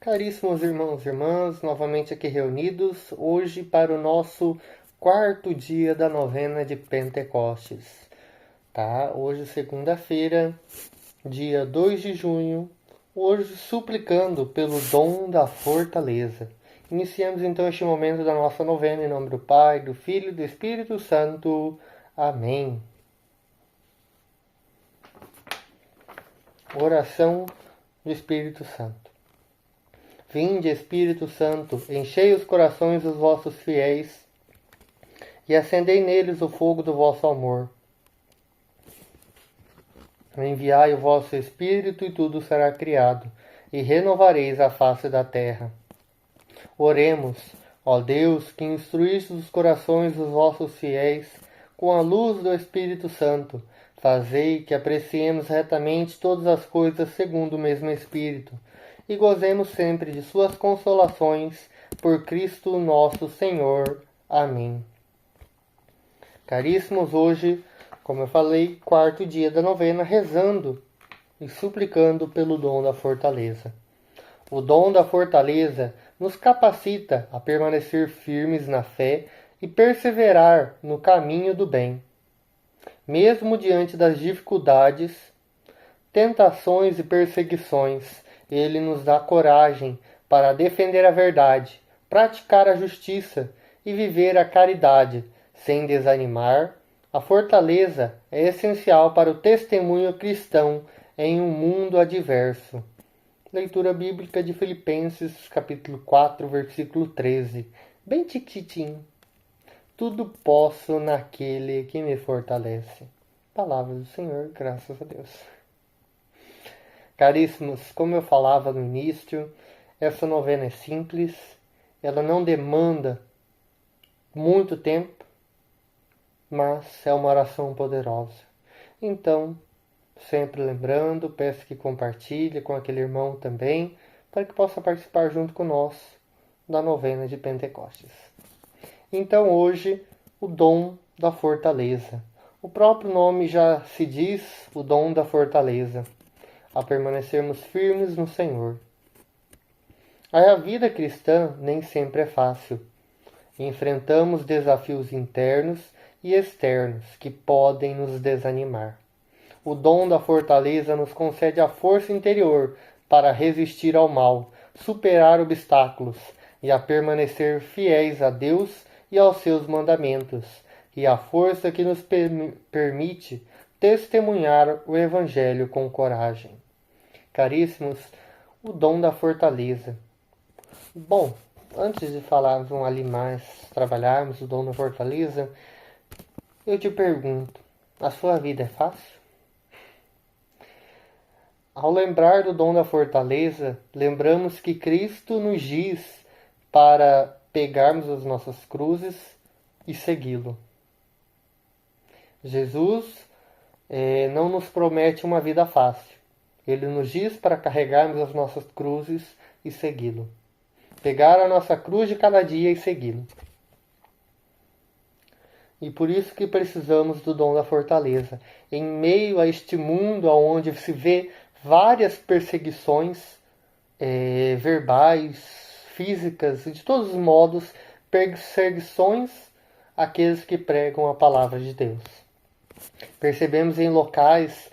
Caríssimos irmãos e irmãs, novamente aqui reunidos, hoje para o nosso quarto dia da novena de Pentecostes. Tá? Hoje, segunda-feira, dia 2 de junho, hoje suplicando pelo dom da fortaleza. Iniciamos então este momento da nossa novena em nome do Pai, do Filho e do Espírito Santo. Amém. Oração do Espírito Santo. Vinde, Espírito Santo, enchei os corações dos vossos fiéis e acendei neles o fogo do vosso amor. Enviai o vosso Espírito e tudo será criado, e renovareis a face da terra. Oremos, ó Deus, que instruíste os corações dos vossos fiéis com a luz do Espírito Santo. Fazei que apreciemos retamente todas as coisas segundo o mesmo Espírito, e gozemos sempre de suas consolações, por Cristo nosso Senhor. Amém. Caríssimos, hoje, como eu falei, quarto dia da novena, rezando e suplicando pelo dom da fortaleza. O dom da fortaleza nos capacita a permanecer firmes na fé e perseverar no caminho do bem. Mesmo diante das dificuldades, tentações e perseguições, ele nos dá coragem para defender a verdade, praticar a justiça e viver a caridade, sem desanimar. A fortaleza é essencial para o testemunho cristão em um mundo adverso. Leitura bíblica de Filipenses, capítulo 4, versículo 13. Bem tiquitinho. Tudo posso naquele que me fortalece. Palavra do Senhor, graças a Deus. Caríssimos, como eu falava no início, essa novena é simples, ela não demanda muito tempo, mas é uma oração poderosa. Então, sempre lembrando, peço que compartilhe com aquele irmão também, para que possa participar junto conosco da novena de Pentecostes. Então, hoje, o dom da fortaleza. O próprio nome já se diz, o dom da fortaleza, a permanecermos firmes no Senhor. A vida cristã nem sempre é fácil. Enfrentamos desafios internos e externos que podem nos desanimar. O dom da fortaleza nos concede a força interior para resistir ao mal, superar obstáculos e a permanecer fiéis a Deus e aos seus mandamentos, e a força que nos permite testemunhar o Evangelho com coragem. Caríssimos, o dom da fortaleza. Bom, antes de falarmos ali mais, trabalharmos o dom da fortaleza, eu te pergunto, a sua vida é fácil? Ao lembrar do dom da fortaleza, lembramos que Cristo nos diz para pegarmos as nossas cruzes e segui-lo. Jesus não nos promete uma vida fácil. Ele nos diz para carregarmos as nossas cruzes e segui-lo. Pegar a nossa cruz de cada dia e segui-lo. E por isso que precisamos do dom da fortaleza. Em meio a este mundo onde se vê várias perseguições verbais, físicas e de todos os modos, perseguições àqueles que pregam a palavra de Deus. Percebemos em locais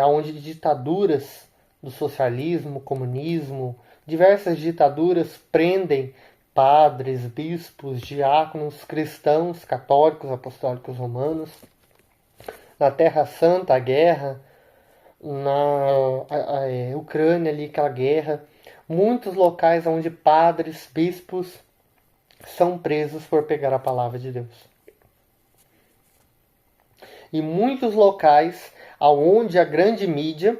onde ditaduras do socialismo, comunismo, diversas ditaduras prendem padres, bispos, diáconos, cristãos, católicos, apostólicos romanos. Na Terra Santa, a guerra. Na Ucrânia, ali, aquela guerra. Muitos locais onde padres, bispos são presos por pegar a palavra de Deus. E muitos locais onde a grande mídia,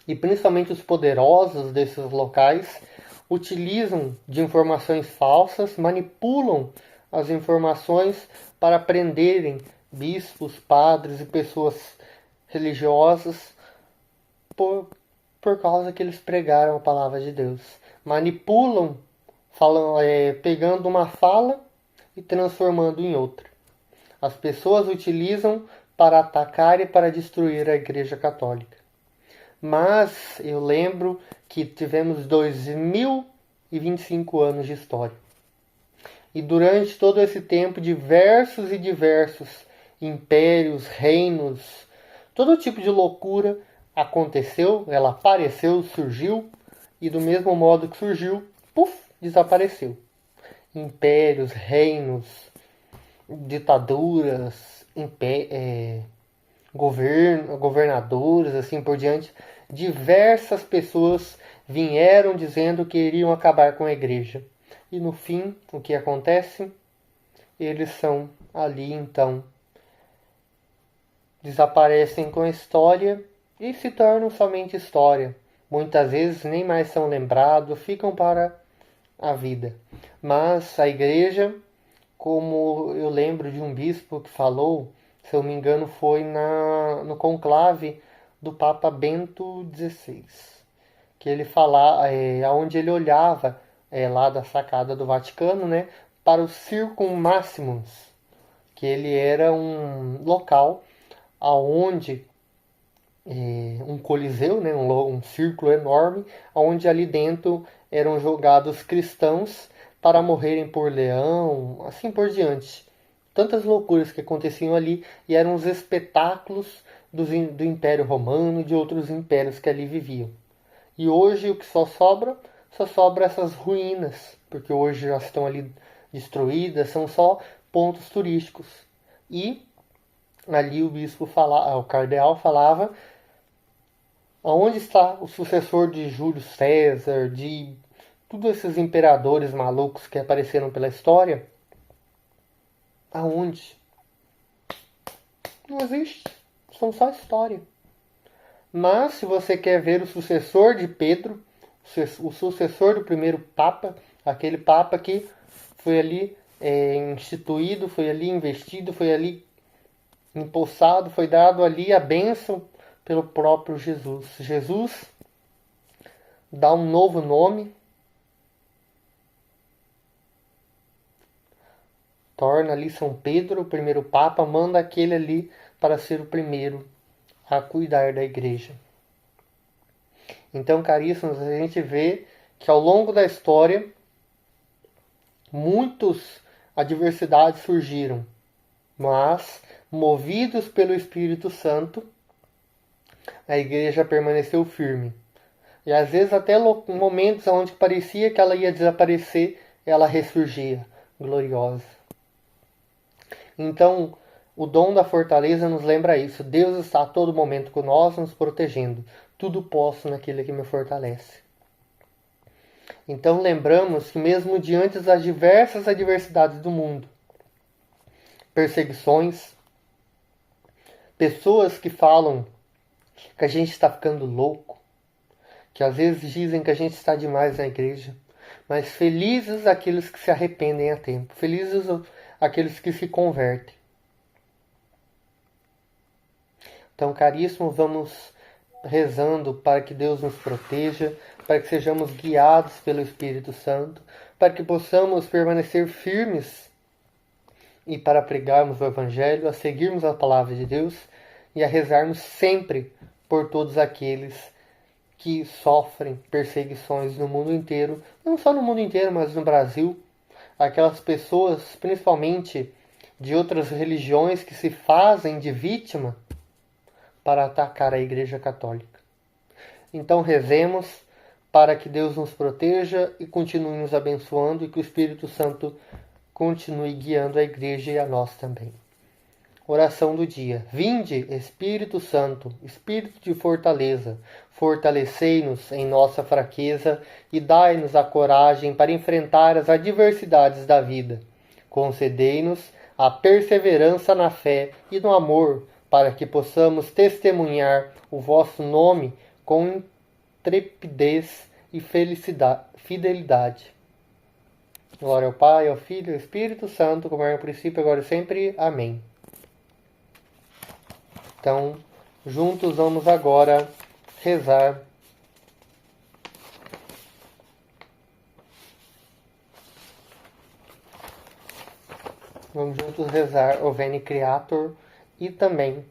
e principalmente os poderosos desses locais, utilizam de informações falsas, manipulam as informações para prenderem bispos, padres e pessoas religiosas por causa que eles pregaram a palavra de Deus. Manipulam, pegando uma fala e transformando em outra. As pessoas utilizam para atacar e para destruir a Igreja Católica. Mas eu lembro que tivemos 2025 anos de história. E durante todo esse tempo, diversos e diversos impérios, reinos, todo tipo de loucura aconteceu, ela apareceu, surgiu, e do mesmo modo que surgiu, puf, desapareceu. Impérios, reinos, ditaduras, governadores, assim por diante, diversas pessoas vieram dizendo que iriam acabar com a igreja. E no fim, o que acontece? Eles são ali então, desaparecem com a história e se tornam somente história. Muitas vezes nem mais são lembrados, ficam para a vida. Mas a igreja, como eu lembro de um bispo que falou, se eu me engano foi no conclave do Papa Bento XVI, que ele fala, onde ele olhava lá da sacada do Vaticano, né, para o Circum Maximus, que ele era um local aonde um coliseu, né, um círculo enorme, onde ali dentro eram jogados cristãos para morrerem por leão, assim por diante. Tantas loucuras que aconteciam ali e eram os espetáculos do Império Romano e de outros impérios que ali viviam. E hoje o que só sobra essas ruínas, porque hoje já estão ali destruídas, são só pontos turísticos. E ali o bispo o cardeal falava, aonde está o sucessor de Júlio César, de todos esses imperadores malucos que apareceram pela história? Aonde? Não existe. São só história. Mas se você quer ver o sucessor de Pedro, o sucessor do primeiro Papa, aquele Papa que foi ali instituído, foi ali investido, foi ali empossado, foi dado ali a bênção pelo próprio Jesus. Jesus dá um novo nome, torna ali São Pedro o primeiro Papa, manda aquele ali para ser o primeiro a cuidar da igreja. Então, caríssimos, a gente vê que ao longo da história muitas adversidades surgiram, mas movidos pelo Espírito Santo, a igreja permaneceu firme. E às vezes até momentos onde parecia que ela ia desaparecer, ela ressurgia, gloriosa. Então, o dom da fortaleza nos lembra isso. Deus está a todo momento com nós, nos protegendo. Tudo posso naquele que me fortalece. Então lembramos que mesmo diante das diversas adversidades do mundo, perseguições, pessoas que falam que a gente está ficando louco, que às vezes dizem que a gente está demais na igreja, mas felizes aqueles que se arrependem a tempo, felizes aqueles que se convertem. Então, caríssimo, vamos rezando para que Deus nos proteja, para que sejamos guiados pelo Espírito Santo, para que possamos permanecer firmes e para pregarmos o Evangelho, a seguirmos a palavra de Deus e a rezarmos sempre por todos aqueles que sofrem perseguições no mundo inteiro, não só no mundo inteiro, mas no Brasil, aquelas pessoas, principalmente de outras religiões, que se fazem de vítima para atacar a Igreja Católica. Então rezemos para que Deus nos proteja e continue nos abençoando e que o Espírito Santo continue guiando a Igreja e a nós também. Oração do dia. Vinde, Espírito Santo, Espírito de fortaleza, fortalecei-nos em nossa fraqueza e dai-nos a coragem para enfrentar as adversidades da vida. Concedei-nos a perseverança na fé e no amor, para que possamos testemunhar o vosso nome com intrepidez e fidelidade. Glória ao Pai, ao Filho e ao Espírito Santo, como era no princípio, agora e sempre. Amém. Então, juntos vamos agora rezar o Veni Creator e também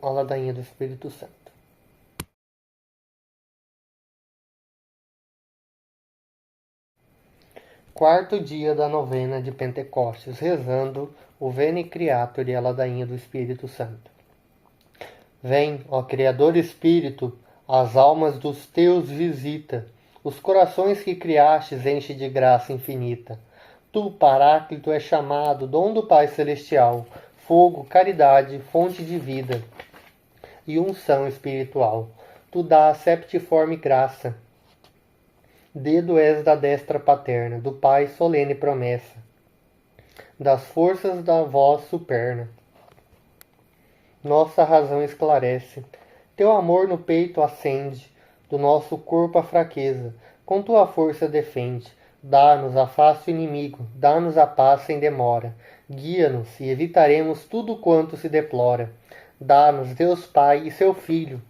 a ladainha do Espírito Santo. Quarto dia da novena de Pentecostes, rezando o Veni Creator e a ladainha do Espírito Santo. Vem, ó Criador Espírito, as almas dos teus visita, os corações que criastes enche de graça infinita. Tu, Paráclito, és chamado, dom do Pai Celestial, fogo, caridade, fonte de vida e unção espiritual. Tu dás septiforme graça. Dedo és da destra paterna, do Pai solene promessa, das forças da voz superna. Nossa razão esclarece, teu amor no peito acende, do nosso corpo a fraqueza, com tua força defende. Dá-nos a face inimigo, dá-nos a paz sem demora, guia-nos e evitaremos tudo quanto se deplora. Dá-nos Deus Pai e seu Filho,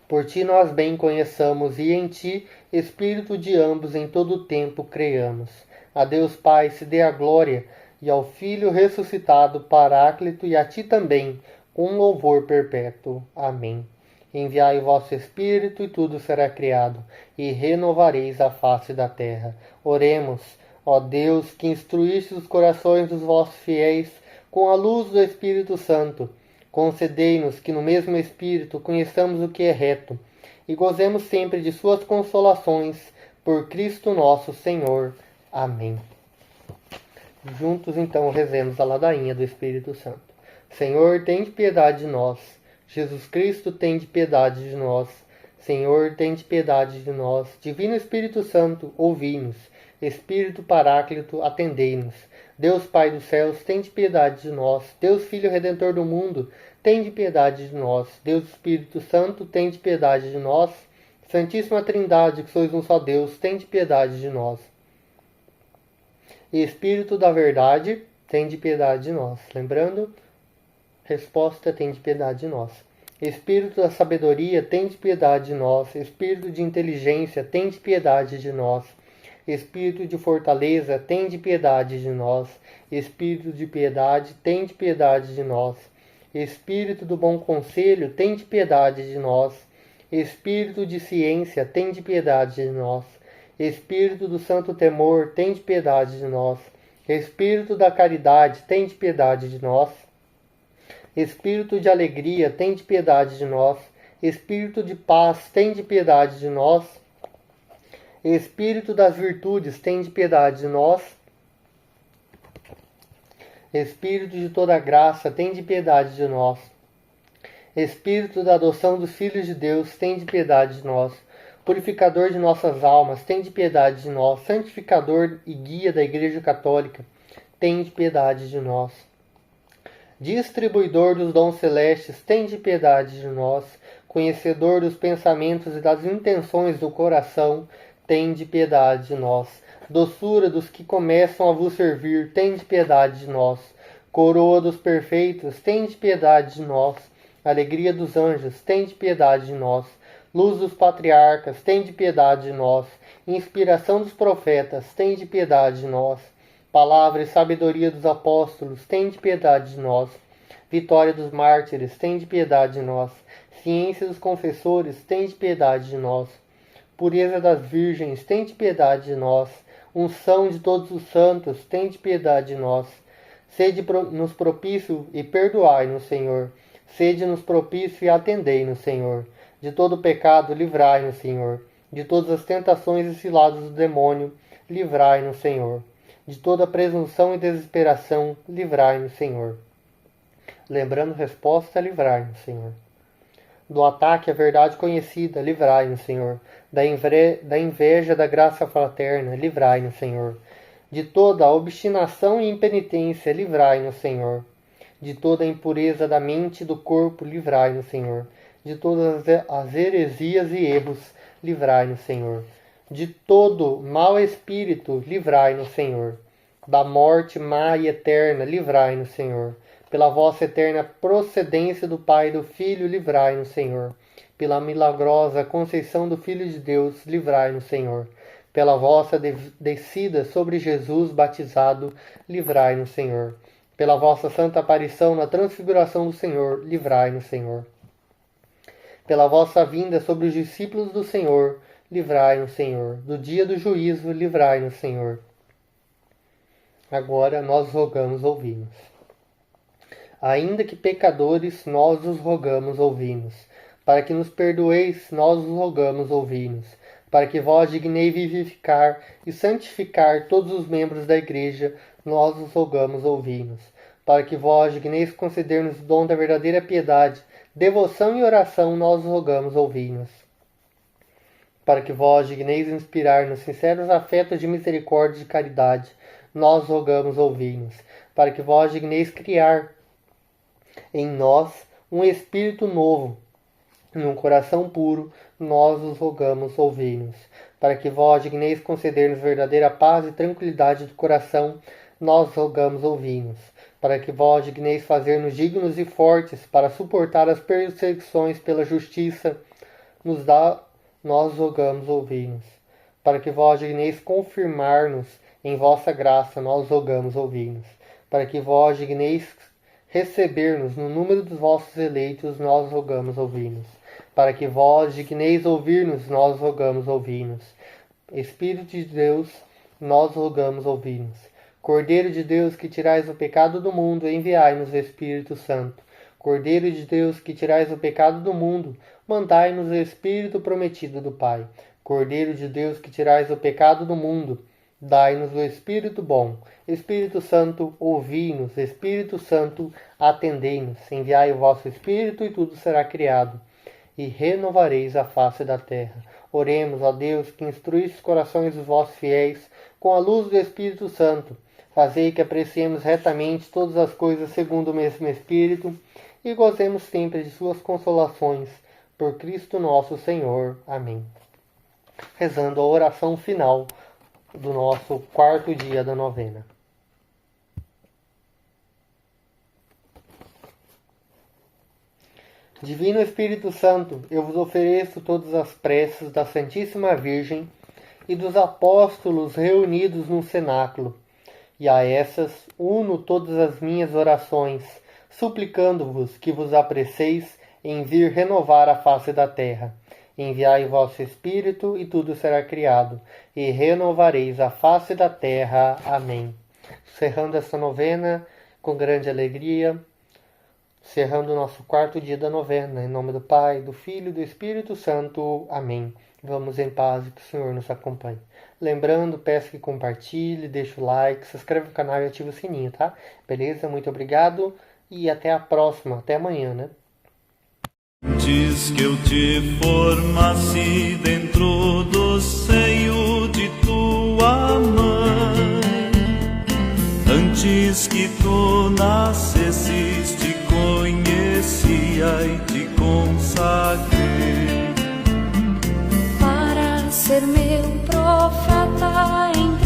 por ti nós bem conheçamos e em ti, Espírito de ambos, em todo o tempo creiamos. A Deus Pai se dê a glória, e ao Filho ressuscitado, Paráclito, e a ti também, com louvor perpétuo. Amém. Enviai o vosso Espírito, e tudo será criado, e renovareis a face da terra. Oremos, ó Deus, que instruíste os corações dos vossos fiéis com a luz do Espírito Santo. Concedei-nos que no mesmo Espírito conheçamos o que é reto e gozemos sempre de suas consolações, por Cristo nosso Senhor. Amém. Juntos então rezemos a ladainha do Espírito Santo. Senhor, tende piedade de nós. Jesus Cristo, tende piedade de nós. Senhor, tende piedade de nós. Divino Espírito Santo, ouvi-nos. Espírito Paráclito, atendei-nos. Deus Pai dos céus, tende piedade de nós. Deus Filho Redentor do mundo, tende piedade de nós. Deus Espírito Santo, tende piedade de nós. Santíssima Trindade, que sois um só Deus, tende piedade de nós. Espírito da verdade, tende piedade de nós. Lembrando, resposta, tende piedade de nós. Espírito da sabedoria, tende piedade de nós. Espírito de inteligência, tende piedade de nós. Espírito de fortaleza, tende piedade de nós. Espírito de piedade, tende piedade de nós. Espírito do bom conselho, tende piedade de nós. Espírito de ciência, tende piedade de nós. Espírito do santo temor, tende piedade de nós. Espírito da caridade, tende piedade de nós. Espírito de alegria, tende piedade de nós. Espírito de paz, tende piedade de nós. Espírito das virtudes, tende piedade de nós. Espírito de toda graça, tende piedade de nós. Espírito da adoção dos filhos de Deus, tende piedade de nós. Purificador de nossas almas, tende piedade de nós. Santificador e guia da Igreja Católica, tende piedade de nós. Distribuidor dos dons celestes, tende piedade de nós. Conhecedor dos pensamentos e das intenções do coração, tende piedade de nós. Doçura dos que começam a vos servir, tende piedade de nós. Coroa dos perfeitos, tende piedade de nós. Alegria dos anjos, tende piedade de nós. Luz dos patriarcas, tende piedade de nós. Inspiração dos profetas, tende piedade de nós. Palavra e sabedoria dos apóstolos, tende piedade de nós. Vitória dos mártires, tende piedade de nós. Ciência dos confessores, tende piedade de nós. Pureza das virgens, tende piedade de nós. Unção de todos os santos, tende piedade de nós. Sede-nos propício e perdoai-nos, Senhor. Sede-nos propício e atendei-nos, Senhor. De todo pecado, livrai-nos, Senhor. De todas as tentações e ciladas do demônio, livrai-nos, Senhor. De toda presunção e desesperação, livrai-nos, Senhor. Lembrando resposta, livrai-nos, Senhor. Do ataque à verdade conhecida, livrai-nos, Senhor. Da inveja da graça fraterna, livrai-nos, Senhor. De toda a obstinação e impenitência, livrai-nos, Senhor. De toda a impureza da mente e do corpo, livrai-nos, Senhor. De todas as heresias e erros, livrai-nos, Senhor. De todo mau espírito, livrai-nos, Senhor. Da morte má e eterna, livrai-nos, Senhor. Pela vossa eterna procedência do Pai e do Filho, livrai-nos, Senhor. Pela milagrosa conceição do Filho de Deus, livrai-nos, Senhor. Pela vossa descida sobre Jesus batizado, livrai-nos, Senhor. Pela vossa santa aparição na transfiguração do Senhor, livrai-nos, Senhor. Pela vossa vinda sobre os discípulos do Senhor, livrai-nos, Senhor. Do dia do juízo, livrai-nos, Senhor. Agora nós rogamos, ouvi-nos. Ainda que pecadores, nós os rogamos, ouvi-nos. Para que nos perdoeis, nós os rogamos, ouvi-nos. Para que vós dignei vivificar e santificar todos os membros da Igreja, nós os rogamos, ouvi-nos. Para que vós digneis conceder-nos o dom da verdadeira piedade, devoção e oração, nós os rogamos, ouvi-nos. Para que vós digneis inspirar-nos sinceros afetos de misericórdia e de caridade, nós rogamos, ouvi-nos. Para que vós digneis criar em nós um espírito novo, num coração puro, nós os rogamos, ouvi-nos. Para que vós digneis conceder-nos verdadeira paz e tranquilidade do coração, nós rogamos, ouvi-nos. Para que vós digneis fazer-nos dignos e fortes para suportar as perseguições pela justiça, nós rogamos, ouvi-nos. Para que vós digneis confirmar-nos em vossa graça, nós rogamos, ouvi-nos. Para que vós digneis receber-nos no número dos vossos eleitos, nós rogamos, ouvi-nos. Para que vós digneis ouvir-nos, nós rogamos, ouvi-nos. Espírito de Deus, nós rogamos, ouvi-nos. Cordeiro de Deus, que tirais o pecado do mundo, enviai-nos o Espírito Santo. Cordeiro de Deus, que tirais o pecado do mundo, mandai-nos o Espírito prometido do Pai. Cordeiro de Deus, que tirais o pecado do mundo, dai-nos o Espírito bom. Espírito Santo, ouvi-nos. Espírito Santo, atendei-nos. Enviai o vosso Espírito e tudo será criado, e renovareis a face da terra. Oremos a Deus, que instruís os corações dos vossos fiéis com a luz do Espírito Santo. Fazei que apreciemos retamente todas as coisas segundo o mesmo Espírito e gozemos sempre de suas consolações. Por Cristo nosso Senhor. Amém. Rezando a oração final do nosso quarto dia da novena. Divino Espírito Santo, eu vos ofereço todas as preces da Santíssima Virgem e dos apóstolos reunidos no cenáculo, e a essas uno todas as minhas orações, suplicando-vos que vos apreceis em vir renovar a face da terra. Enviai o vosso Espírito, e tudo será criado, e renovareis a face da terra. Amém. Cerrando esta novena com grande alegria, cerrando o nosso quarto dia da novena, em nome do Pai, do Filho e do Espírito Santo. Amém. Vamos em paz e que o Senhor nos acompanhe. Lembrando, peço que compartilhe, deixe o like, se inscreva no canal e ative o sininho, tá? Beleza? Muito obrigado e até a próxima. Até amanhã, né? Diz que eu te formasse dentro do seio de tua mãe. Antes que tu nascesses, te conhecia e te consagrei para ser meu profeta em